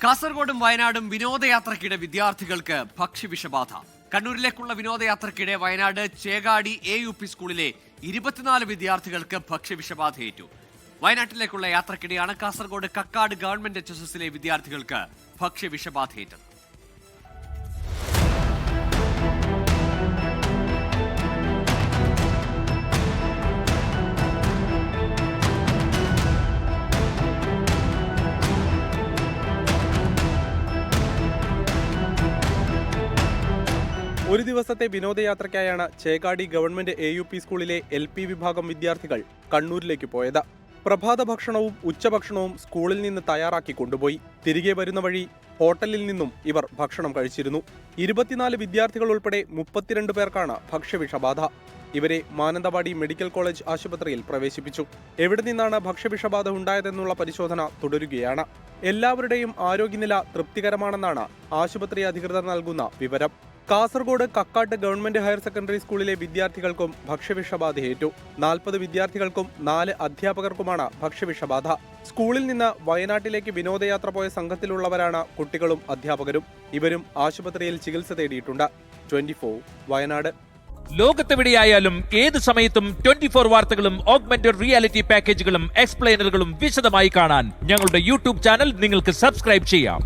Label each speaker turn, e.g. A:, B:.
A: കാസർഗോഡും വയനാടും വിനോദയാത്രയ്ക്കിടെ വിദ്യാർത്ഥികൾക്ക് ഭക്ഷ്യവിഷബാധ. കണ്ണൂരിലേക്കുള്ള വിനോദയാത്രയ്ക്കിടെ വയനാട് ചേകാടി AUP സ്കൂളിലെ 24 വിദ്യാർത്ഥികൾക്ക് ഭക്ഷ്യവിഷബാധയേറ്റു. വയനാട്ടിലേക്കുള്ള യാത്രയ്ക്കിടെയാണ് കാസർഗോഡ് കക്കാട് ഗവൺമെന്റ് HSSലെ വിദ്യാർത്ഥികൾക്ക് ഭക്ഷ്യവിഷബാധയേറ്റത്.
B: ഒരു ദിവസത്തെ വിനോദയാത്രയ്ക്കായാണ് ചേകാടി ഗവൺമെന്റ് AUP സ്കൂളിലെ LP വിഭാഗം വിദ്യാർത്ഥികൾ കണ്ണൂരിലേക്ക് പോയത്. പ്രഭാത ഭക്ഷണവും ഉച്ചഭക്ഷണവും സ്കൂളിൽ നിന്ന് തയ്യാറാക്കി കൊണ്ടുപോയി. തിരികെ വരുന്ന വഴി ഹോട്ടലിൽ നിന്നും ഇവർ ഭക്ഷണം കഴിച്ചിരുന്നു. 24 വിദ്യാർത്ഥികൾ ഉൾപ്പെടെ 32 പേർക്കാണ് ഭക്ഷ്യവിഷബാധ. ഇവരെ മാനന്തവാടി മെഡിക്കൽ കോളേജ് ആശുപത്രിയിൽ പ്രവേശിപ്പിച്ചു. എവിടെ നിന്നാണ് ഭക്ഷ്യവിഷബാധ ഉണ്ടായതെന്നുള്ള പരിശോധന തുടരുകയാണ്. എല്ലാവരുടെയും ആരോഗ്യനില തൃപ്തികരമാണെന്നാണ് ആശുപത്രി അധികൃതർ നൽകുന്ന വിവരം. Kasaragod Kakkat government higher secondary സ്കൂളിലെ വിദ്യാർത്ഥികൾക്കും ഭക്ഷ്യവിഷബാധയേറ്റു. 40 വിദ്യാർത്ഥികൾക്കും 4 അധ്യാപകർക്കുമാണ് ഭക്ഷ്യവിഷബാധ. സ്കൂളിൽ നിന്ന് വയനാട്ടിലേക്ക് വിനോദയാത്ര പോയ സംഘത്തിലുള്ളവരാണ് കുട്ടികളും അധ്യാപകരും. ഇവരും ആശുപത്രിയിൽ ചികിത്സ തേടിയിട്ടുണ്ട്. 24 വയനാട്.
C: ലോകത്തെവിടെയായാലും ഏത് സമയത്തും 24 വാർത്തകളും ഓഗ്മെന്റഡ് റിയാലിറ്റി പാക്കേജുകളും എക്സ്പ്ലെയിനറുകളും വിശദമായി കാണാൻ ഞങ്ങളുടെ YouTube ചാനൽ നിങ്ങൾക്ക് സബ്സ്ക്രൈബ് ചെയ്യാം.